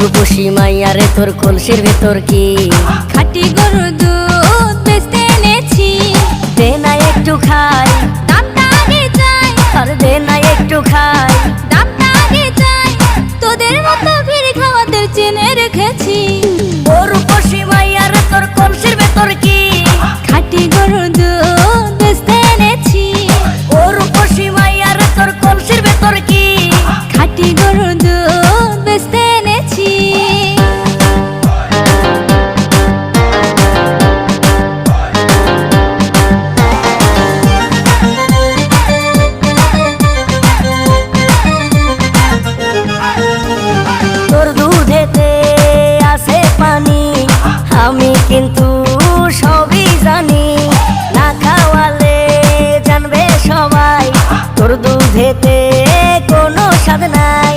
রূপসী মাইয়ারে তোর কলসির ভেতর কি খাঁটি গরুর দুধ বেচতে এনেছি। দে না একটু খাই, দামটা আগে চাই, আর দে না একটু খাই। দামটা আগে চাই, তোদের মতো ভিড় খাওয়াদের চেনে রেখেছি। ও রূপসী মাইয়ারে তোর কলসির ভেতর কি খাঁটি গরুর দুধ বেচতে এনেছি। ও রূপসী মাইয়ারে তোর কলসির ভেতর কি খাঁটি গরুর দুধ বেচতে এনেছি। তোর দুধেতে আছে পানি, আমি কিন্তু সবই জানি। না খাওয়ালে জানবে সবাই তোর দুধেতে কোনো স্বাদ নাই।